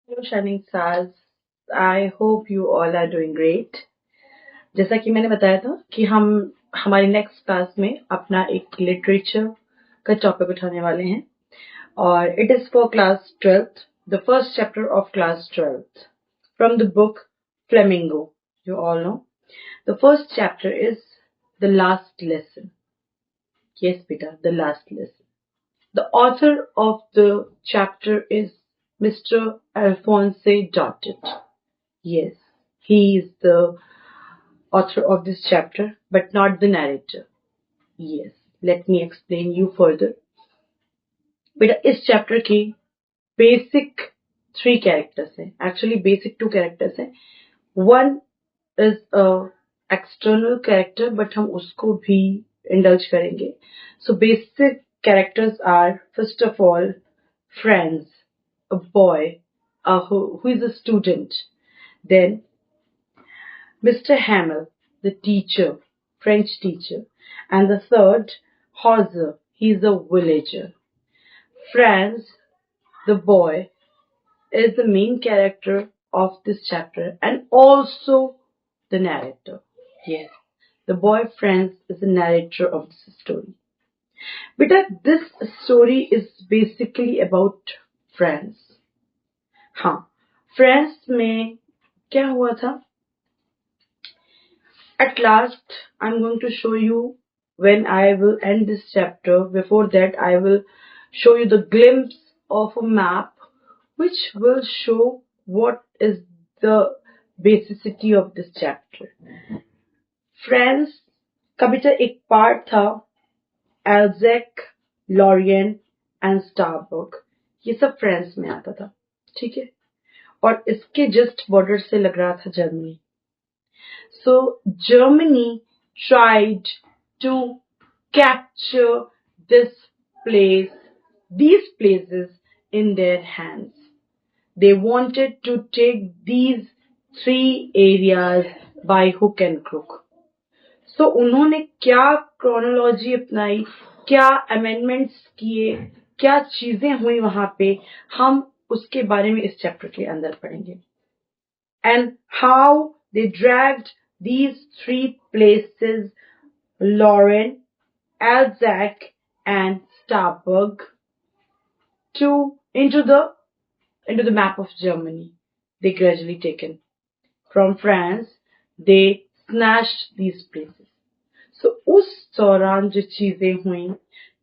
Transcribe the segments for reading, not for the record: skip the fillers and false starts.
Hello shining stars. I hope you all are doing great. जैसा कि मैंने बताया था कि हम हमारी नेक्स्ट क्लास में अपना एक लिटरेचर का टॉपिक उठाने वाले हैं और it is for class 12th, the first chapter of class 12th from the book Flamingo. You all know the first chapter is the last lesson. Yes बेटा, the last lesson. The author of the chapter is Mr. Alphonse Daudet. Yes, he is the author of this chapter, but not the narrator. Yes, let me explain you further. बेटा इस chapter के basic 3 characters हैं, actually basic 2 characters हैं. One is a external character but हम उसको भी indulge करेंगे. So basic characters are first of all Franz, a boy who is a student. Then Mr. Hamel, the teacher, French teacher. And the third, Hauser, he is a villager. Franz, the boy, is the main character of this chapter and also the narrator. Yes, the boy Franz is the narrator of this story. But this story is basically about Franz. हाँ, France में क्या हुआ था? At last, I'm going to show you when I will end this chapter. Before that, I will show you the glimpse of a map which will show what is the basicity of this chapter. France का बेटा एक part था एल्जेक, Lorien and स्टारबर्ग. ये सब France में आता था, ठीक है. और इसके जस्ट बॉर्डर से लग रहा था Germany. So Germany tried to capture this place, these places in their hands. They wanted to take these 3 areas by hook and crook. So उन्होंने क्या क्रोनोलॉजी अपनाई, क्या अमेंडमेंट्स किए, क्या चीजें हुई वहां पे, हम उसके बारे में इस चैप्टर के अंदर पढ़ेंगे. And how they dragged these 3 places, Lorraine, Alsace, and Starburg, into the map of Germany. They gradually taken from France. They snatched these places. So उस दौरान जो चीजें हुई,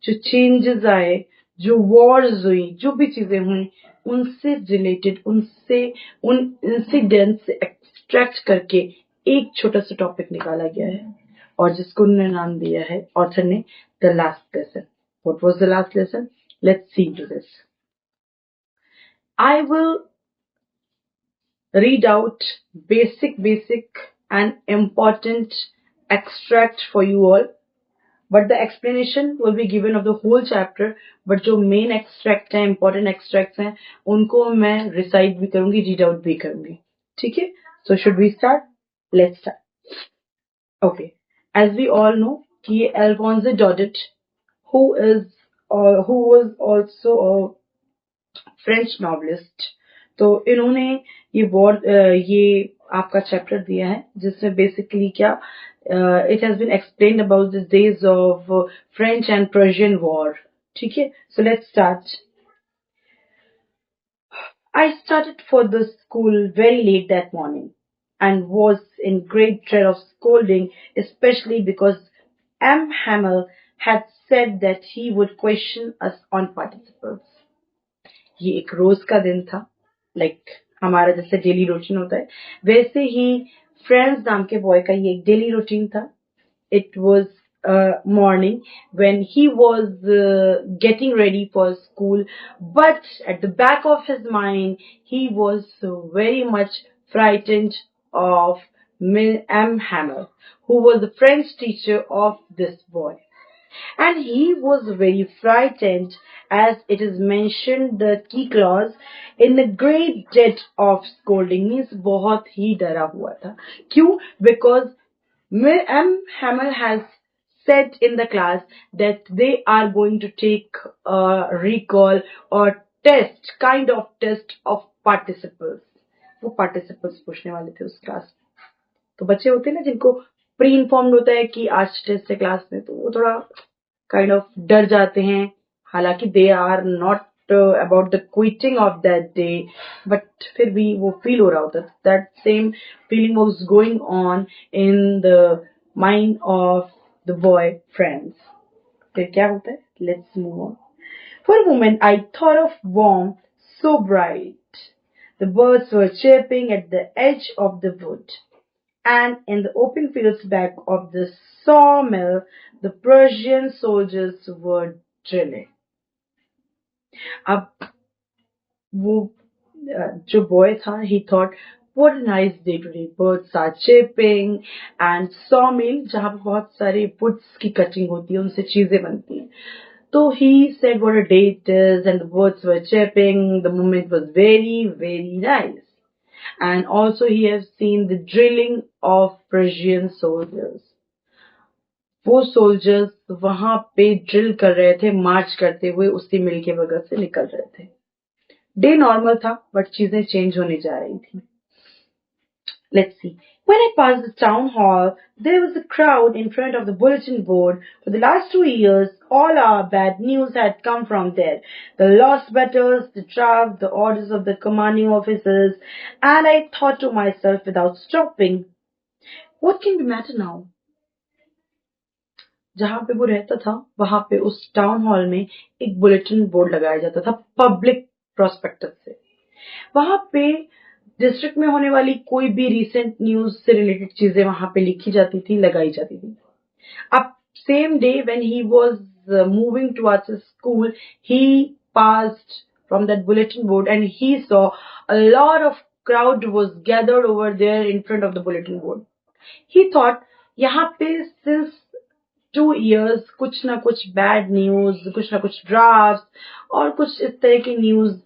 जो चेंजेस आए, जो वॉर्स हुई, जो भी चीजें हुई, उनसे रिलेटेड, उन इंसिडेंट से एक्सट्रैक्ट करके एक छोटा सा टॉपिक निकाला गया है और जिसको उन्होंने नाम दिया है ऑथर ने the last lesson. What was the last lesson? Let's see to this. I will read out basic and important extract for you all, but the explanation will be given of the whole chapter. But जो main extract है, important extracts हैं, उनको मैं recite भी करूंगी, read out भी करूंगी, ठीक है. So should we start? Let's start. Okay, as we all know कि ये Alphonse Daudet, who was also a French novelist. तो इन्होंने ये आपका चैप्टर दिया है जिसमें बेसिकली क्या it has been explained about the days of French and Persian war, ठीक है. So let's start. I started for the school very late that morning and was in great dread of scolding, especially because M. Hamel had said that he would question us on participles. ये एक रोज का दिन था, like हमारा जैसे daily routine होता है वैसे ही फ्रेंड्स नाम के बॉय का ये एक डेली रूटीन था. It was morning when he was getting ready for school, but at the back of his mind he was very much frightened of M. Hammer, who was the French teacher of this boy. And he was very frightened as it is mentioned the key clause in the great dread of scolding means बहुत ही डरा हुआ था. क्यों? Because M. Hamel has said in the class that they are going to take a recall or test, kind of test of participles. वो participles पूछने वाले थे उस क्लास में। तो बच्चे होते हैं ना जिनको प्री इन्फॉर्म्ड होता है कि आज टेस्ट है क्लास में, तो वो थोड़ा काइंड ऑफ डर जाते हैं। हालांकि they are not about the quitting of that day, but फिर भी वो फील हो रहा होता है। That same feeling was going on in the mind of the boy friends. फिर क्या होता है, let's move on. For a moment I thought of warmth so bright. The birds were chirping at the edge of the wood, and in the open fields back of the sawmill, the Persian soldiers were drilling. अब वो जो boy था, he thought what a nice day today. Birds are chirping and sawmill, जहाँ पे बहुत सारे woods की cutting होती है, उनसे चीजें बनती हैं. So he said what a day it is, and the birds were chirping. The moment was very, very nice. And also he has seen the drilling of Persian soldiers. वो soldiers वहां पे drill कर रहे थे, मार्च करते हुए उसी मिल के बगल से निकल रहे थे. डे नॉर्मल था, बट चीजें चेंज होने जा रही थी. Let's see. When I passed the town hall, there was a crowd in front of the bulletin board. For the last 2 years, all our bad news had come from there. The lost battles, the draft, the orders of the commanding officers, and I thought to myself without stopping, what can be matter now? जहां पे वो रहता था, वहां पे उस town hall में एक बुलेटिन बोर्ड लगाया जाता था पब्लिक प्रोस्पेक्टस से. वहां पे डिस्ट्रिक्ट में होने वाली कोई भी रिसेंट न्यूज से रिलेटेड चीजें वहां पे लिखी जाती थी, लगाई जाती थी. अब same day when he was moving towards his school, he passed from that bulletin board and he saw a lot of crowd was gathered over there in front of the bulletin board. He thought यहाँ पे since 2 years कुछ ना कुछ bad news, कुछ ना कुछ draft और कुछ इस तरह की न्यूज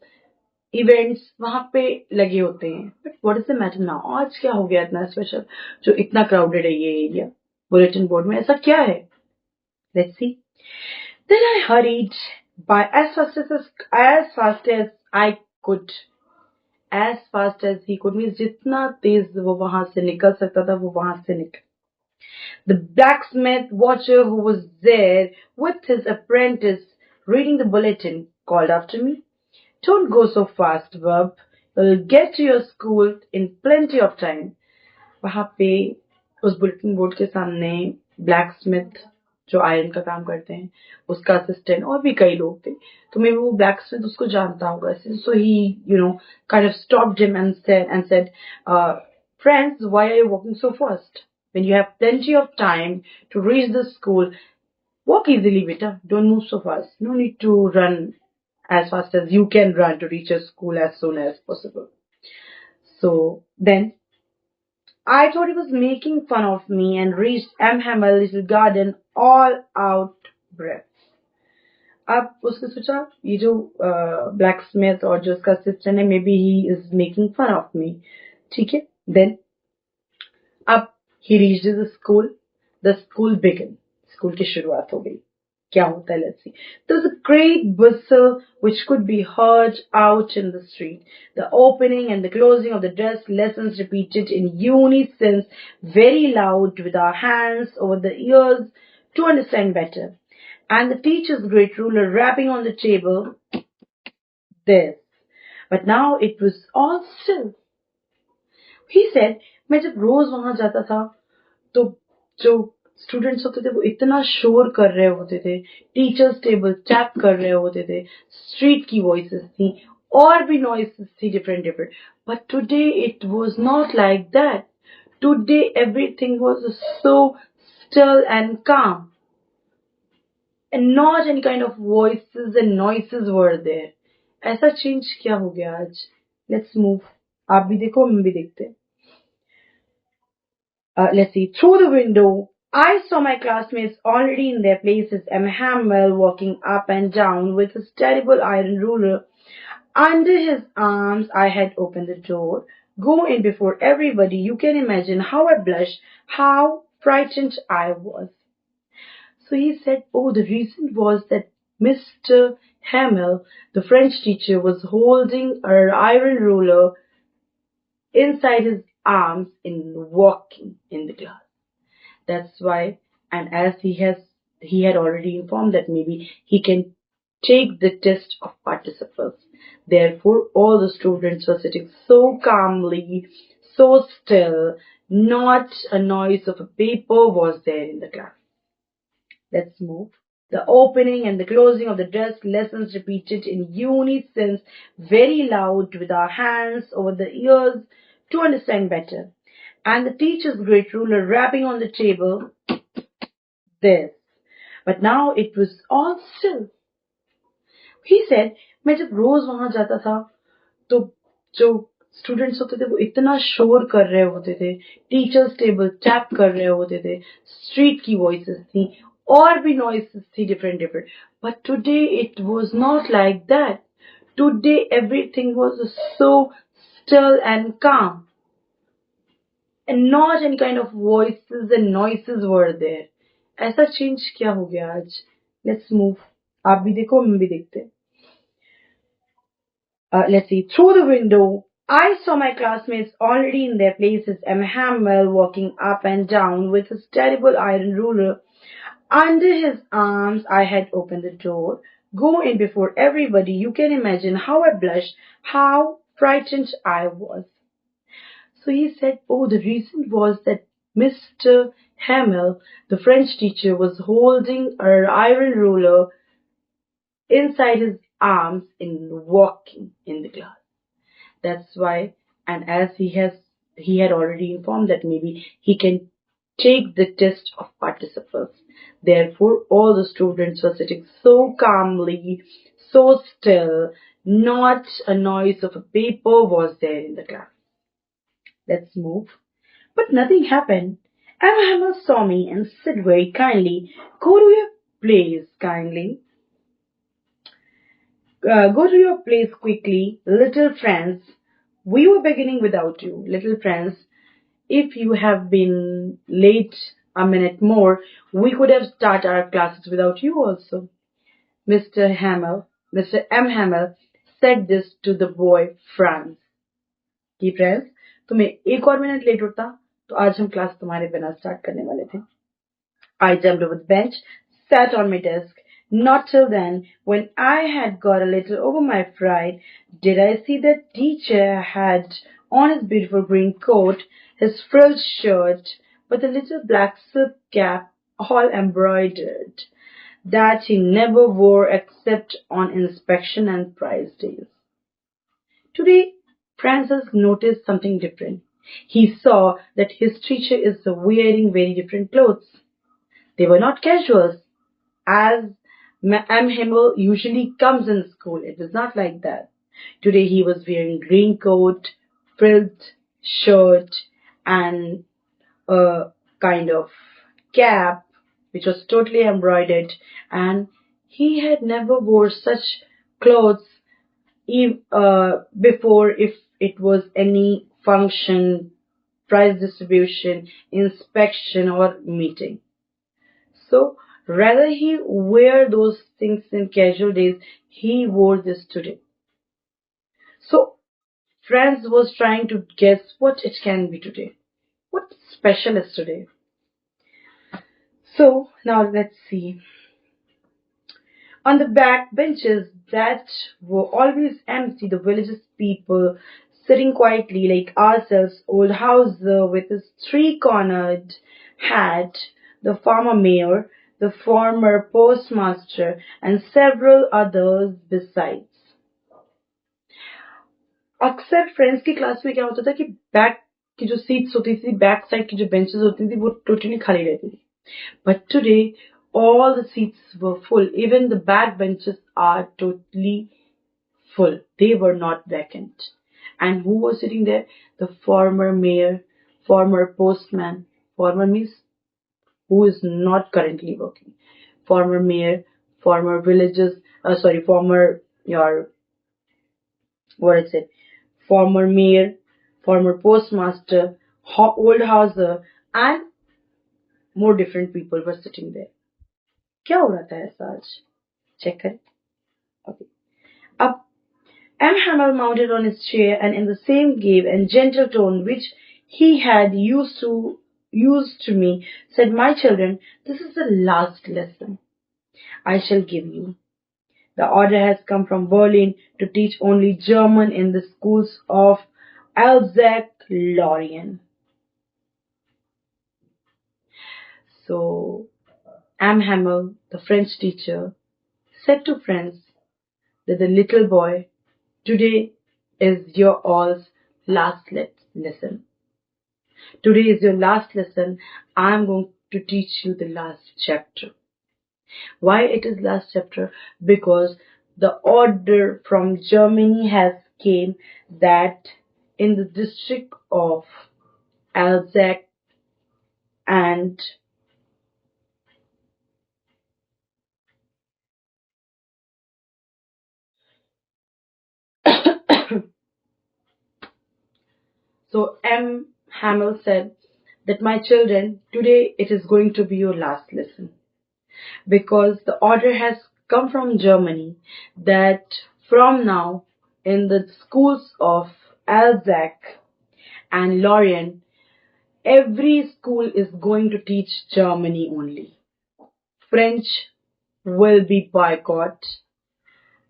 इवेंट्स वहां पे लगे होते हैं. But what is the matter now? आज क्या हो गया इतना स्पेशल जो इतना क्राउडेड है ये एरिया? बुलेटिन बोर्ड में ऐसा क्या है? Let's see. Then I hurried by as fast as I could. As fast as he could means जितना तेज वो वहां से निकल सकता था वो वहां से निकल. The blacksmith watcher who was there with his apprentice reading the bulletin called after me. Don't go so fast, bub. You'll get to your school in plenty of time. वहां पे उस बुलेटिन बोर्ड के सामने black Smith जो iron का काम करते हैं, उसका असिस्टेंट और भी कई लोग थे. तो मे वो ब्लैक स्मिथ उसको जानता होगा. सो ही kind of stopped him and said, friends, why are you walking so fast? When you have plenty of time to reach the school, walk easily, beta. Don't move so fast. No need to run as fast as you can run to reach your school as soon as possible. So then I thought he was making fun of me and reached M. Hamel little garden all out breath. अब उसने सोचा ये जो black Smith और जो उसका assistant है, maybe he is making fun of me. ठीक है. देन अब he reached the school. The school began. School की शुरुआत हो गई. क्या होता है? Let's see. There was a great bustle which could be heard out in the street. The opening and the closing of the dress lessons repeated in unison, very loud, with our hands over the ears to understand better. And the teacher's great ruler rapping on the table. This. But now it was all still. He said, मैं जब रोज वहां जाता था तो जो students होते थे वो इतना शोर कर रहे होते थे, टीचर्स टेबल टैप कर रहे होते थे, स्ट्रीट की वॉइसेस थी और भी नॉइसेस थी different. But today it was not like that. Today everything was so still and काम and not any kind of voices and noises were there. ऐसा चेंज क्या हो गया आज? Let's move. आप भी देखो, हम भी देखते हैं. Let's see. Through the window, I saw my classmates already in their places. M. Hamwell walking up and down with his terrible iron ruler under his arms. I had opened the door. Go in before everybody. You can imagine how I blushed, how frightened I was. So he said, oh, the reason was that Mr. Hamel, the French teacher, was holding an iron ruler inside his arms and walking in the class. That's why, and as he had already informed that maybe he can take the test of participles. Therefore, all the students were sitting so calmly, so still, not a noise of a paper was there in the class. Let's move. The opening and the closing of the desk lessons repeated in unison, very loud, with our hands over the ears to understand better. And the teacher's great ruler rapping on the table, this. But now it was all still. He said, मैं जब रोज वहां जाता था तो जो students होते थे वो इतना शोर कर रहे होते थे, टीचर्स टेबल टैप कर रहे होते थे, स्ट्रीट की वॉइसेस थी और भी नॉइसेस थी different different. But today it was not like that. Today everything was so still and calm, and not any kind of voices and noises were there. ऐसा चेंज क्या हो गया आज? Let's move. आप भी देखो, हम भी देखते हैं. Let's see. Through the window, I saw my classmates already in their places. M. Hamwell walking up and down with his terrible iron ruler under his arms. I had opened the door. Go in before everybody. You can imagine how I blushed, how frightened I was. So he said, oh, the reason was that Mr. Hamel, the French teacher, was holding an iron ruler inside his arms and walking in the class. That's why, and as he had already informed that maybe he can take the test of participles. Therefore, all the students were sitting so calmly, so still, not a noise of a paper was there in the class. Let's move. But nothing happened. Emma Hammer saw me and said very kindly, go to your place kindly. Go to your place quickly, little friends. We were beginning without you, little friends. If you have been late a minute more, we could have started our classes without you also. Mr. M. Hamel said this to the boy Franz. कि friends, तुम्हें एक और minute late होता तो आज हम class तुम्हारे बिना स्टार्ट करने वाले थे. I jumped over the bench, sat on my desk. Not till then, when I had got a little over my fright, did I see that teacher had on his beautiful green coat, his frilled shirt, with a little black silk cap all embroidered, that he never wore except on inspection and prize days. Today, Francis noticed something different. He saw that his teacher is wearing very different clothes. They were not casuals, as M. Himmel usually comes in school. It was not like that. Today he was wearing green coat, frilled shirt, and a kind of cap which was totally embroidered, and he had never wore such clothes before, if it was any function, prize distribution, inspection, or meeting. So rather he wear those things in casual days, he wore this today. So Franz was trying to guess what it can be today. What special is today? So now let's see. On the back benches that were always empty, the village's people sitting quietly like ourselves, old Hauser with his three-cornered hat, the former mayor, the former postmaster, and several others besides. अक्सर friends की class में क्या होता था कि back की जो seats होती थी, बैक साइड की जो बेंचेस होती थी, वो टोटली खाली रहती थी. But today, all the seats were full. Even the back benches are totally full. They were not vacant. And who was sitting there? The former mayor, former postman. Former means who is not currently working. Former mayor, former former mayor, former postmaster, old Hauser, and more different people were sitting there. क्या हो रहा था ऐसा आज? Check करें. Okay. Up, M. Hamel mounted on his chair, and in the same grave and gentle tone which he had used to me, said, "My children, this is the last lesson I shall give you. The order has come from Berlin to teach only German in the schools of Alsace-Lorraine." So, M. Hamel, the French teacher, said to friends that the little boy, today is your all's last lesson. Today is your last lesson. I am going to teach you the last chapter. Why it is last chapter? Because the order from Germany has came that in the district of Alsace and so M. Hamel said that, "My children, today it is going to be your last lesson, because the order has come from Germany that from now in the schools of Alsace and Lorraine, every school is going to teach Germany only. French will be boycott.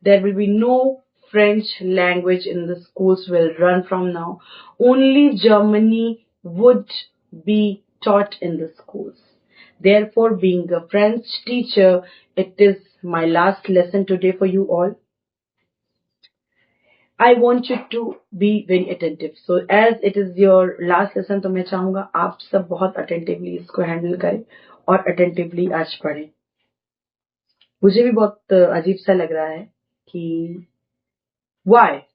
There will be no French language in the schools will run from now. Only Germany would be taught in the schools. Therefore, being a French teacher, it is my last lesson today for you all. I want you to be very attentive. So as it is your last lesson, तो मैं चाहूंगा आप सब बहुत attentively इसको handle करें और attentively आज पढ़ें. मुझे भी बहुत अजीब सा लग रहा है कि why?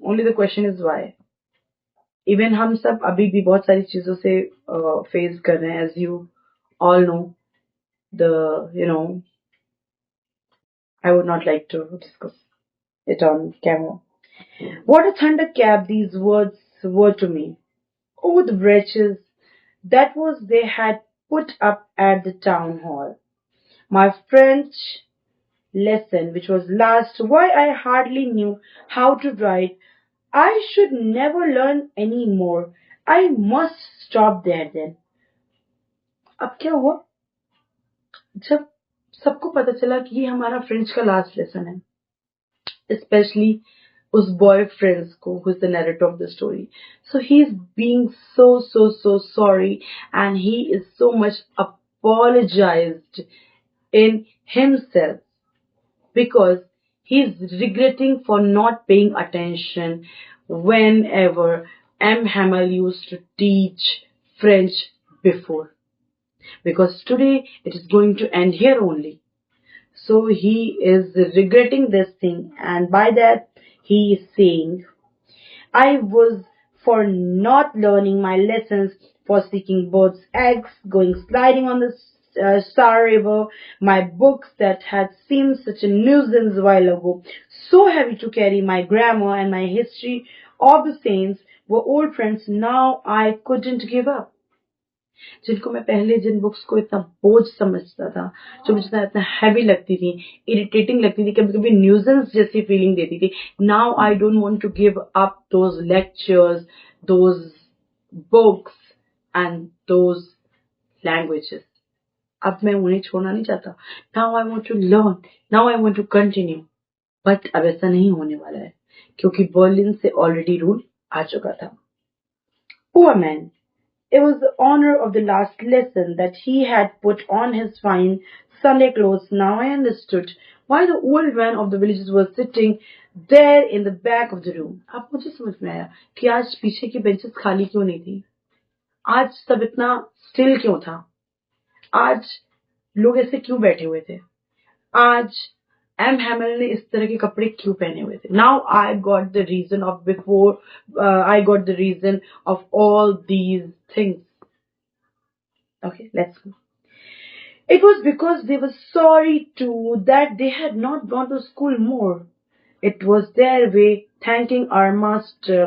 Only the question is why. Even हम सब अभी भी बहुत सारी चीजों से फेस कर रहे हैं, as you all know. I would not like to discuss it on camera. What a thunderclap these words were to me. Oh, the wretches! That was they had put up at the town hall. My French lesson, which was last, why I hardly knew how to write. I should never learn any more. I must stop there then. अब क्या हुआ? जब सबको पता चला कि ये हमारा फ्रेंच का लास्ट लेसन है, especially उस boyfriends को, who's the narrator of the story. So he's being so sorry, and he is so much apologized in himself because he's regretting for not paying attention whenever M. Hamel used to teach French before. Because today it is going to end here only. So he is regretting this thing, and by that he is saying, I was for not learning my lessons, for seeking birds' eggs, going sliding on the Star River, my books that had seemed such a nuisance a while ago, so heavy to carry, my grammar and my history of the saints were old friends now I couldn't give up. जिनको मैं पहले जिन books को इतना बोझ समझता था, जो मुझे इतना हैवी लगती थी, इरिटेटिंग लगती थी, कभी कभी न्यूजेंस जैसी फीलिंग देती थी, now I don't want to give up those lectures, those books and those languages. अब मैं उन्हें छोड़ना नहीं चाहता. Now I want to learn, now I want to continue. But अब ऐसा नहीं होने वाला है, क्योंकि बर्लिन से ऑलरेडी रूल आ चुका था. Poor man. It was the honor of the last lesson that he had put on his fine Sunday clothes. Now I understood why the old man of the villages was sitting there in the back of the room. अब मुझे समझ में आया कि आज पीछे की benches खाली क्यों नहीं थी, आज सब इतना स्टिल क्यों था, आज लोग ऐसे क्यों बैठे हुए थे, आज एम हैमल ने इस तरह के कपड़े क्यों पहने हुए थे. Now I got the reason of before I got the reason of all these things. Okay, let's go. It was because they were sorry too that they had not gone to school more. It was their way thanking our master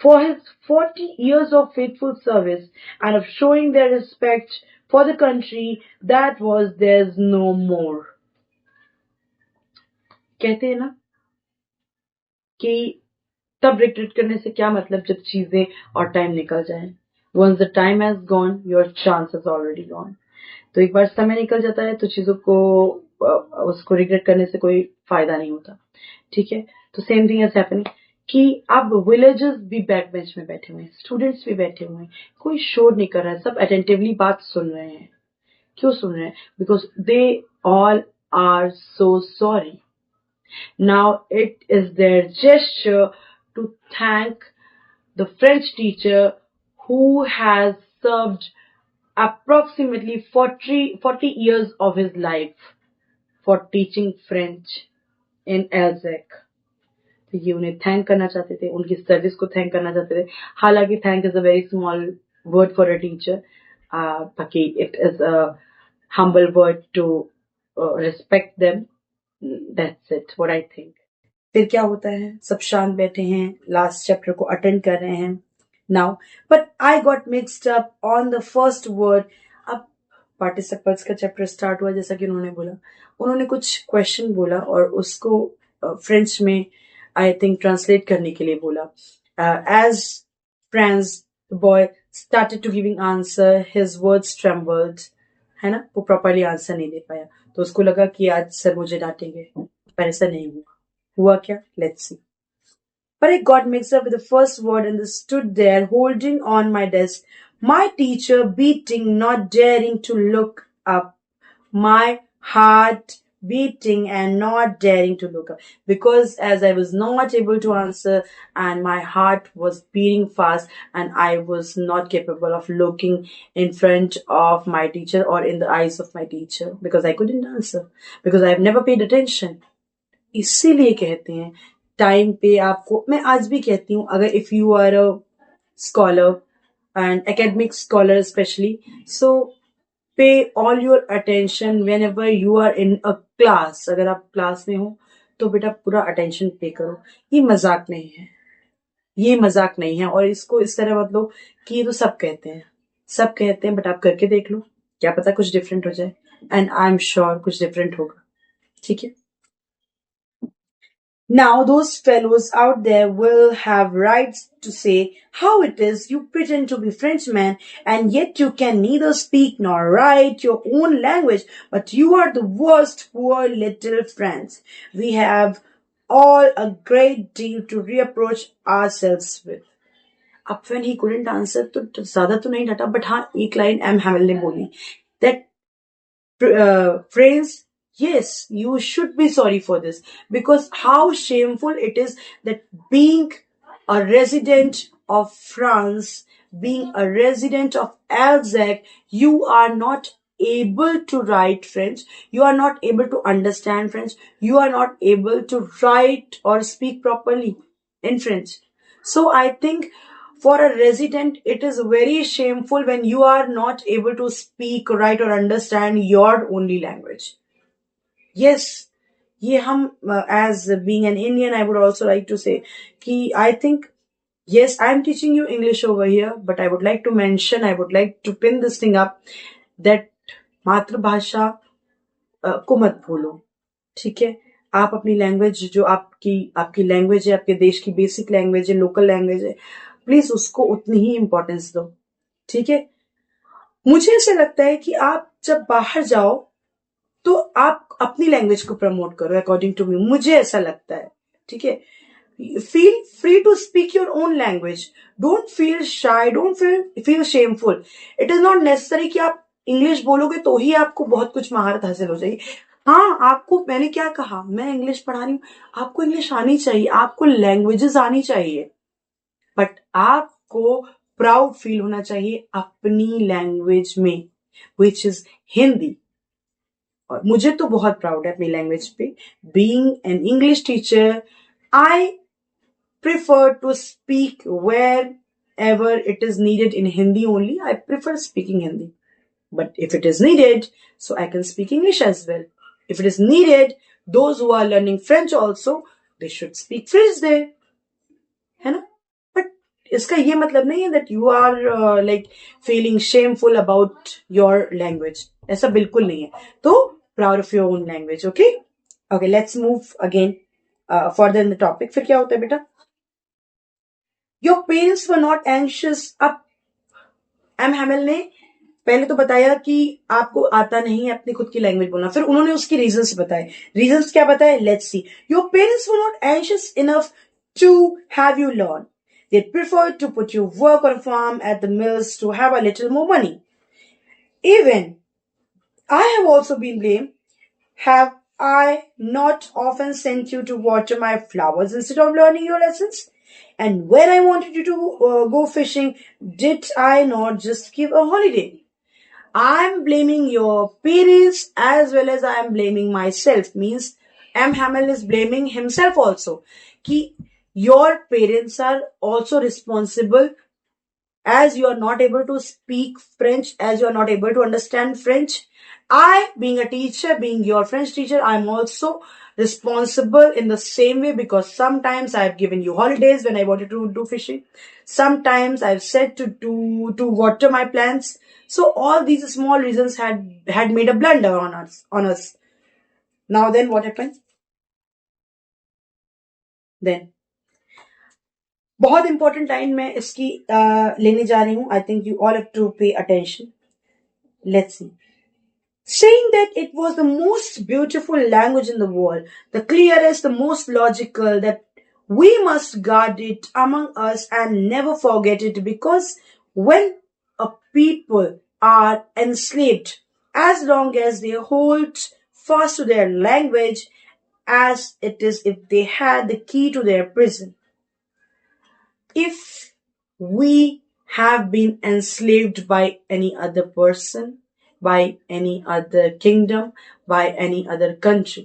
for his 40 years of faithful service and of showing their respect for the country that was theirs no more. कहते हैं ना कि तब regret करने से क्या मतलब जब चीजें और टाइम निकल जाए. Once the time has gone your chance is already gone. तो एक बार समय निकल जाता है तो चीजों को उसको रिग्रेट करने से कोई फायदा नहीं होता. ठीक है. तो सेम थिंग इज हैपनिंग कि अब विलेजर्स भी बैक बेंच में बैठे हुए हैं, स्टूडेंट्स भी बैठे हुए हैं, कोई शोर नहीं कर रहा है, सब अटेंटिवली बात सुन रहे हैं. क्यों सुन रहे हैं? Because they all are so sorry. Now it is their gesture to thank the French teacher who has served approximately 40 years of his life for teaching French in Alsace. तो ये उन्हें थैंक करना चाहते थे, उनकी सर्विस को thank करना चाहते थे. हालांकि thank is a very small word for a teacher, बाकी it is a humble word to respect them. That's it, what I think. फिर क्या होता है, सब शांत बैठे हैं, लास्ट चैप्टर को अटेंड कर रहे हैं. Now but I got mixed up on the first word. अब पार्टिसिपल्स का चैप्टर स्टार्ट हुआ, जैसा कि उन्होंने बोला, उन्होंने कुछ क्वेश्चन बोला और उसको फ्रेंच में आई थिंक ट्रांसलेट करने के लिए बोला. As friends the boy started to giving answer, his words trembled, है ना, वो प्रॉपरली आंसर नहीं दे पाया. तो उसको लगा कि आज सर मुझे डांटेंगे, पर ऐसा नहीं हुआ. हुआ क्या? Let's see. But I got mixed up with the first word and stood there holding on my desk. My teacher beating, not daring to look up. My heart beating and not daring to look up. Because as I was not able to answer and my heart was beating fast and I was not capable of looking in front of my teacher or in the eyes of my teacher because I couldn't answer. Because I have never paid attention. इसीलिए कहते हैं time पे आपको, मैं आज भी कहती हूँ, अगर if you are a scholar and academic scholar specially, so pay all your attention whenever you are in a class. अगर आप क्लास में हो तो बेटा पूरा अटेंशन पे करो. ये मजाक नहीं है, ये मजाक नहीं है. और इसको इस तरह मत लो कि ये तो सब कहते हैं, सब कहते हैं, बट आप करके देख लो, क्या पता कुछ डिफरेंट हो जाए. एंड आई एम श्योर कुछ डिफरेंट होगा. ठीक है. Now those fellows out there will have rights to say how it is you pretend to be Frenchman and yet you can neither speak nor write your own language, but you are the worst poor little friends. We have all a great deal to reapproach ourselves with. Up when he couldn't answer तो ज़्यादा तो नहीं data, but हाँ एक line M हैमिल ने बोली that phrase. Yes, you should be sorry for this because how shameful it is that being a resident of France, being a resident of Alsace, you are not able to write French, you are not able to understand French, you are not able to write or speak properly in French. So I think for a resident, it is very shameful when you are not able to speak, write or understand your only language. Yes, ये हम as being an Indian, I would also like to say कि I think, yes, I am teaching you English over here, but I would like to mention, I would like to pin this thing up that मातृभाषा को मत भूलो. ठीक है. आप अपनी language जो आपकी लैंग्वेज है, आपके देश की बेसिक लैंग्वेज है, लोकल लैंग्वेज है, प्लीज उसको उतनी ही इंपॉर्टेंस दो. ठीक है. मुझे ऐसा लगता है कि आप जब बाहर जाओ तो आप अपनी लैंग्वेज को प्रमोट करो. अकॉर्डिंग टू मी, मुझे ऐसा लगता है. ठीक है. Feel free to speak your own language. Don't feel shy, don't feel shameful. It is not necessary कि आप इंग्लिश बोलोगे तो ही आपको बहुत कुछ महारत हासिल हो जाएगी. हाँ, आपको, मैंने क्या कहा, मैं इंग्लिश पढ़ा रही हूँ, आपको इंग्लिश आनी चाहिए, आपको लैंग्वेजेस आनी चाहिए, बट आपको प्राउड फील होना चाहिए अपनी लैंग्वेज में, विच इज हिंदी. और मुझे तो बहुत प्राउड है अपनी लैंग्वेज पे. Being an English teacher, I prefer to speak wherever it is needed in Hindi only. I prefer speaking Hindi. But if it is needed, so I can speak English as well. If it is needed, those who are learning French also, they should speak French there. है ना? But इसका ये मतलब नहीं है that you are like feeling shameful about your language. ऐसा बिल्कुल नहीं है. तो proud of your own language, okay? Okay, let's move again further in the topic. फिर क्या होता है बेटा? Your parents were not anxious. अब एम हैमिल ने पहले तो बताया कि आपको आता नहीं है अपनी खुद की लैंग्वेज बोलना, फिर उन्होंने उसकी रीजंस बताए. रीजंस क्या बताए? Let's see. Your parents were not anxious enough to have you learn. They preferred to put you work on a farm at the mills to have a little more money. Even I have also been blamed. Have I not often sent you to water my flowers instead of learning your lessons? And when I wanted you to go fishing, did I not just give a holiday? I'm blaming your parents as well as I am blaming myself. Means M. Hamill is blaming himself also. Ki your parents are also responsible as you are not able to speak French, as you are not able to understand French. I, being a teacher, being your French teacher, I'm also responsible in the same way because sometimes I've given you holidays when I wanted to do fishing. Sometimes I've said to water my plants. So all these small reasons had made a blunder on us. Now then what happened? Then बहुत important line मैं इसकी लेने जा रही हूं. I think you all have to pay attention. Let's see. Saying that it was the most beautiful language in the world, the clearest, the most logical, that we must guard it among us and never forget it, because when a people are enslaved, as long as they hold fast to their language, as it is if they had the key to their prison. If we have been enslaved by any other person, by any other kingdom, by any other country,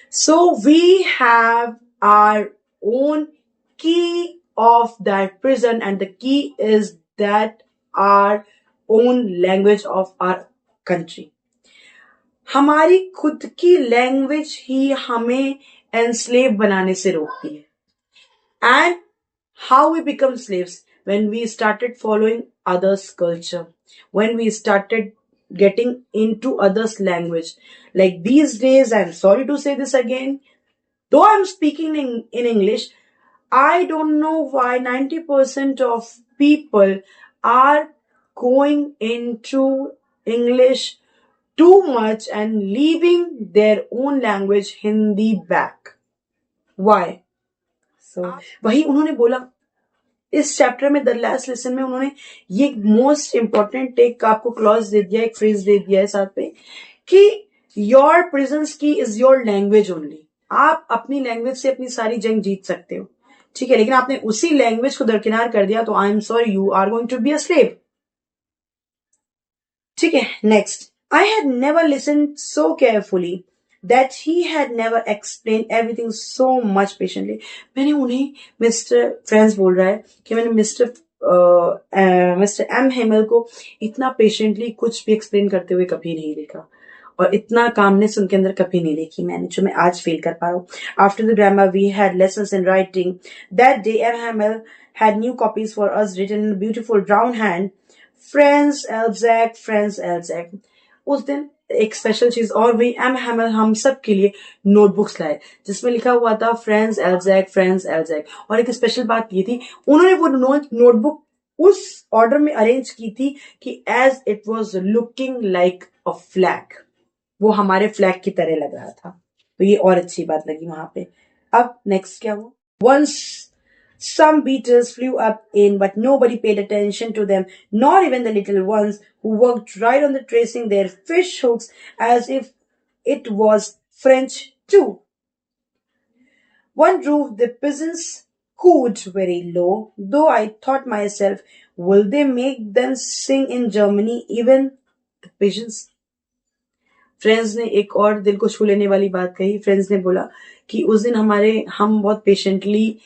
so we have our own key of that prison, and the key is that our own language of our country. हमारी खुद की language ही हमें enslave बनाने से रोकती है. And how we become slaves? When we started following others' culture, when we started getting into others' language. Like these days, I'm sorry to say this again, though I'm speaking in English, I don't know why 90% of people are going into English too much and leaving their own language Hindi back. Why? So, वही उन्होंने बोला इस chapter में, the last lesson में उन्होंने ये most important एक आपको क्लॉज दे दिया, एक फ्रेज दे दिया है साथ में कि योर प्रेजेंस की इज योर लैंग्वेज ओनली. आप अपनी लैंग्वेज से अपनी सारी जंग जीत सकते हो, ठीक है, लेकिन आपने उसी लैंग्वेज को दरकिनार कर दिया तो I am sorry, you are going to be a slave. ठीक है, next. I had never listen so carefully that he had never explained everything so much patiently. मैंने उन्हें मिस्टर फ्रेंड्स बोल रहा है कि मैंने मिस्टर एम हेमल को इतना पेशेंटली कुछ भी एक्सप्लेन करते हुए कभी नहीं देखा, और इतना कामनेस उनके अंदर कभी नहीं देखी मैंने, जो मैं आज फील कर पा रहा हूँ. After the drama we had lessons in writing. That day M Hamel had new copies for us written in beautiful brown hand. Franz Elzak, Franz Elzak. उस दिन एक स्पेशल चीज और भी, एम हैमल हम सब के लिए नोटबुक्स लाए जिसमें लिखा हुआ था फ्रेंड्स एल्जैक, फ्रेंड्स एल्जैक. और एक स्पेशल बात ये थी, उन्होंने वो नोटबुक उस ऑर्डर में अरेंज की थी कि as it was looking like a flag, वो हमारे फ्लैग की तरह लग रहा था. तो ये और अच्छी बात लगी वहां पे. अब नेक्स्ट क्या हुआ? Once some beetles flew up in, but nobody paid attention to them, not even the little ones who worked right on the tracing their fish hooks as if it was French too. One roof the peasants cooed very low, though I thought myself, will they make them sing in Germany, even the pigeons? Friends ने एक और दिल को छू लेने वाली बात कही. फ्रेंड्स ने बोला कि उस दिन हम बहुत पेशेंटली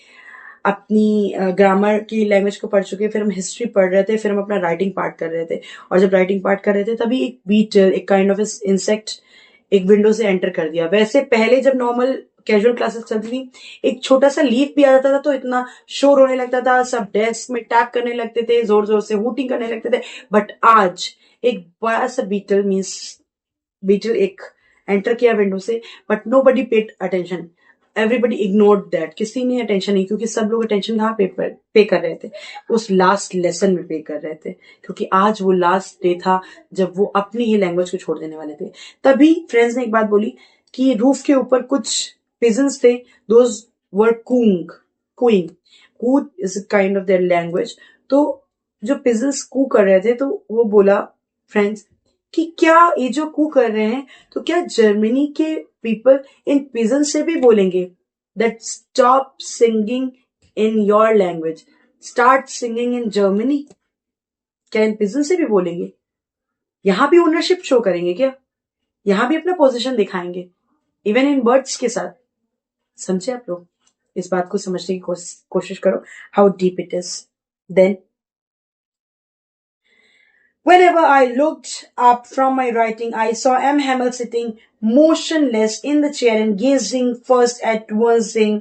अपनी ग्रामर की लैंग्वेज को पढ़ चुके, फिर हम हिस्ट्री पढ़ रहे थे, फिर हम अपना राइटिंग पार्ट कर रहे थे, और जब राइटिंग पार्ट कर रहे थे तभी एक बीटल, एक काइंड ऑफ इंसेक्ट एक विंडो से एंटर कर दिया. वैसे पहले जब नॉर्मल कैजुअल क्लासेस चलती थी, एक छोटा सा लीफ भी आ जाता था तो इतना शोर होने लगता था, सब डेस्क में टैप करने लगते थे, जोर जोर से हूटिंग करने लगते थे. बट आज एक बड़ा सा बीटल एक एंटर किया विंडो से, but nobody paid attention, everybody ignored that, किसी ने अटेंशन नहीं, क्योंकि सब लोग अटेंशन कहाँ पे कर रहे थे, उस लास्ट लेसन में पे कर रहे थे, क्योंकि आज वो लास्ट डे था जब वो अपनी ही लैंग्वेज को छोड़ देने वाले थे। तभी फ्रेंड्स ने एक बात बोली कि रूफ के ऊपर कुछ पिजन्स थे, those were cooing, coo is kind of their language. तो जो पिजन्स कू कर रहे थे, तो वो बोला फ्रेंड्स कि क्या ये जो कू कर रहे हैं, तो क्या जर्मनी के पीपल इन पिजन से भी बोलेंगे that stop singing in your language, start singing in Germany? क्या इन पिजन से भी बोलेंगे? यहां भी ओनरशिप शो करेंगे क्या? यहां भी अपना पोजीशन दिखाएंगे इवन इन वर्ड्स के साथ? समझे आप लोग? इस बात को समझने की कोशिश करो, how deep it is. Then whenever I looked up from my writing, I saw M. Hamel sitting motionless in the chair and gazing first at one thing,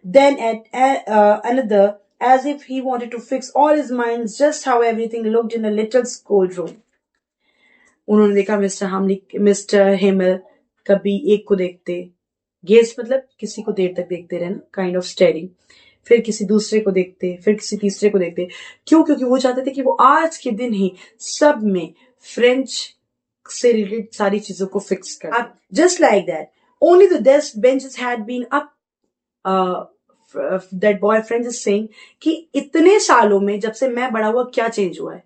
then at another, as if he wanted to fix all his minds just how everything looked in the little schoolroom. उन्होंने देखा mister Hemal कभी एक को देखते, gauge मतलब किसी को देर तक देखते रहना, काइंड ऑफ स्टेरिंग, फिर किसी दूसरे को देखते, फिर किसी तीसरे को देखते। क्यों? क्योंकि वो चाहते थे कि वो आज के दिन ही सब में फ्रेंच से रिलेटेड सारी चीजों को फिक्स कर। Just like that only the desk benches had been up, that boyfriend is saying कि इतने सालों में जब से मैं बड़ा हुआ क्या चेंज हुआ है?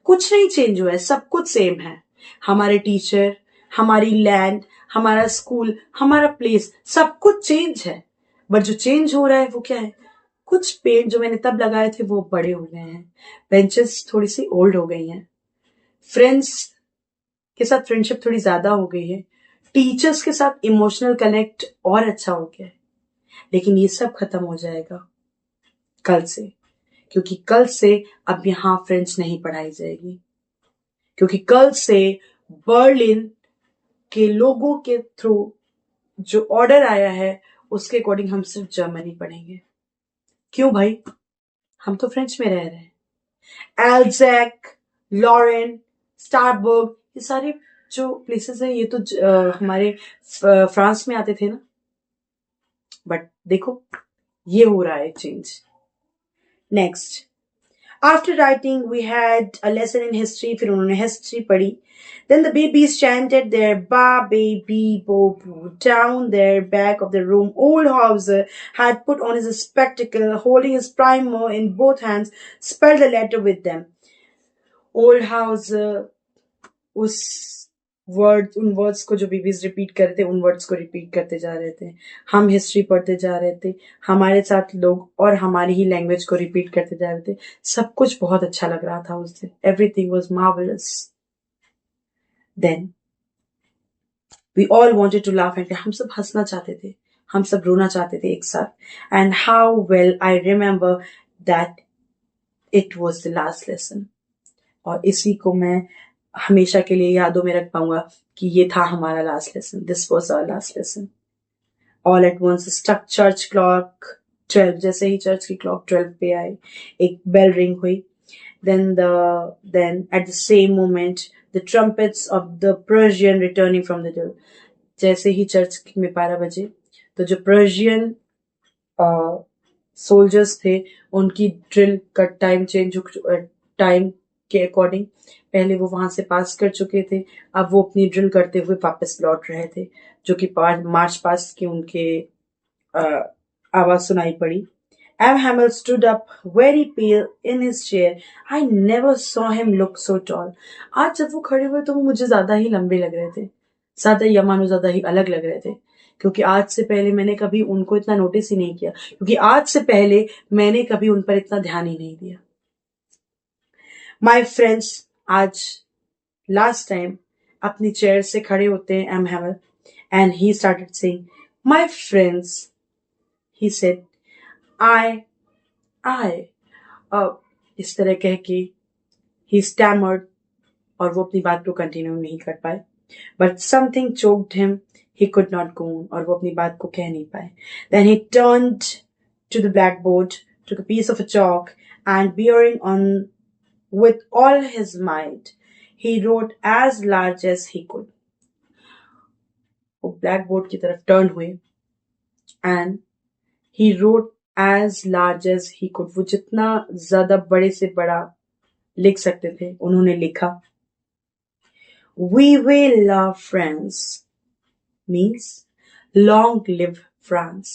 कुछ नहीं चेंज हुआ है, सब कुछ सेम है। हमारे टीचर, हमारी लैंड, हमारा स्कूल, हमारा प्लेस, सब कुछ चेंज है, बट जो चेंज हो रहा है वो क्या है? कुछ पेड़ जो मैंने तब लगाए थे वो बड़े हो गए हैं, बेंचेस थोड़ी सी ओल्ड हो गई हैं, फ्रेंड्स के साथ फ्रेंडशिप थोड़ी ज्यादा हो गई है, टीचर्स के साथ इमोशनल कनेक्ट और अच्छा हो गया है। लेकिन ये सब खत्म हो जाएगा कल से, क्योंकि कल से अब यहां फ्रेंच नहीं पढ़ाई जाएगी, क्योंकि कल से बर्लिन के लोगों के थ्रू जो ऑर्डर आया है उसके अकॉर्डिंग हम सिर्फ जर्मनी पढ़ेंगे। क्यों भाई? हम तो फ्रेंच में रह रहे हैं। एल्जैक, लॉरेन, स्टारबर्ग, ये सारे जो प्लेसेस है ये तो हमारे फ्रांस में आते थे ना, बट देखो ये हो रहा है change. Next, after writing we had a lesson in history, फिर उन्होंने हिस्ट्री पढ़ी। Then the babies chanted their ba baby bo boo. Down their back of the room, old Hauser had put on his spectacle, holding his primer in both hands, spelled the letter with them. Old Hauser उन words को जो babies repeat करते थे, उन words को repeat करते जा रहे थे। हम हिस्ट्री पढ़ते जा रहे थे, हमारे साथ लोग और हमारी ही लैंग्वेज को रिपीट करते जा रहे थे। सब कुछ बहुत अच्छा लग रहा था उस दिन। Everything was marvellous. Then we all wanted to laugh and हम सब हंसना चाहते थे, हम सब रोना चाहते थे एक साथ। And how well I remember that it was the last lesson. और इसी को मैं हमेशा के लिए यादों में रख पाऊंगा कि ये था हमारा last lesson, this was our last lesson. All at once struck church clock 12, जैसे ही चर्च की क्लॉक 12 पे आई, एक बेल रिंग हुई। Then at the same moment the trumpets of the Persian returning from the drill. जैसे ही church में 12 बजे, तो जो पर्शियन सोल्जर्स थे उनकी ड्रिल का टाइम चेंज, टाइम के अकॉर्डिंग पहले वो वहां से पास कर चुके थे, अब वो अपनी ड्रिल करते हुए वापस लौट रहे थे, जो कि मार्च पास्ट की उनके आवाज सुनाई पड़ी। M. Hamel stood up, very pale, in his chair. I never saw him look so tall. आज जब वो खड़े हुए तो वो मुझे ज्यादा ही लंबे लग रहे थे, ज्यादा ही मानो ज्यादा ही अलग लग रहे थे, क्योंकि आज से पहले मैंने कभी उनको इतना नोटिस ही नहीं किया, क्योंकि आज से पहले मैंने कभी उन पर इतना ध्यान ही नहीं दिया। माय फ्रेंड्स आज लास्ट टाइम अपनी चेयर से खड़े होते हैं M Hamel, and he started saying my friends, he said I इस तरह कह के ही स्टैमर्ड, और वो अपनी बात को कंटिन्यू नहीं कर पाए, but something choked him, he could not go on, और वो अपनी बात को कह नहीं पाए। Then he turned to the black board, took a piece of a chalk, and bearing on with all his might, he wrote as large as he could. वो black board की तरफ टर्न हुए and he wrote as large as he could. वो जितना ज्यादा बड़े से बड़ा लिख सकते थे उन्होंने लिखा। We will love France means long live France.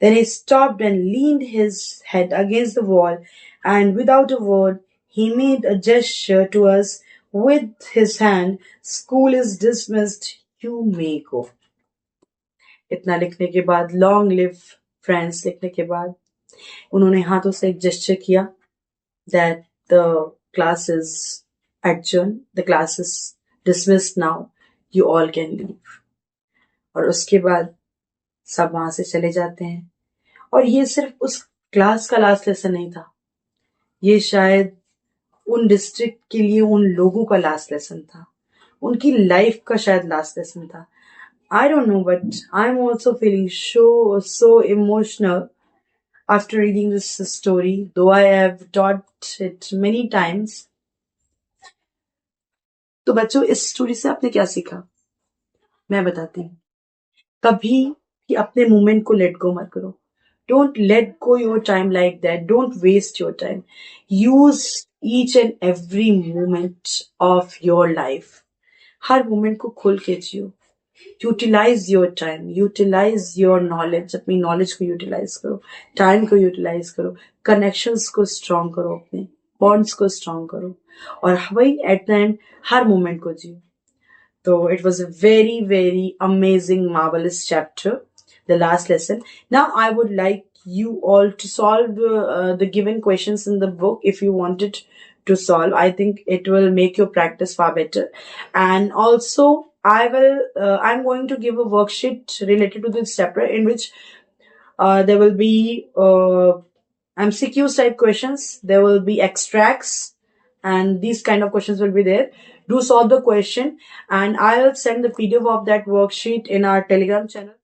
Then he stopped and leaned his head against the wall, and without a word, he made a gesture to us with his hand. School is dismissed. You may go. इतना लिखने के बाद, long live friends लिखने के बाद, उन्होंने हाथों से एक जेस्चर किया that the class is adjourned, the class is dismissed now, you all can leave. और उसके बाद सब वहां से चले जाते हैं। और ये सिर्फ उस क्लास का लास्ट लेसन नहीं था, ये शायद उन डिस्ट्रिक्ट के लिए उन लोगों का लास्ट लेसन था, उनकी लाइफ का शायद लास्ट लेसन था। I don't know, but I'm also feeling so emotional after reading this story, though I have taught it many times. तो बच्चों, इस स्टोरी से आपने क्या सीखा मैं बताती हूँ। कभी भी अपने मोमेंट को लेट गो मत करो। Don't let go your time like that. Don't waste your time. Use each and every moment of your life. हर मोमेंट को खोल के जियो। Utilise your time, utilise your knowledge, अपनी नॉलेज को यूटिलाइज करो, टाइम को यूटिलाइज करो, कनेक्शंस को स्ट्रॉन्ग करो, अपने बॉन्ड्स को स्ट्रॉन्ग करो, और वही एट द एंड हर मोमेंट को जियो। तो it was a very amazing marvellous chapter, the last lesson. Now I would like you all to solve the given questions in the book if you wanted to solve. I think it will make your practice far better. And also I'm going to give a worksheet related to this chapter in which there will be MCQs type questions, there will be extracts, and these kind of questions will be there. Do solve the question and I'll send the PDF of that worksheet in our Telegram channel.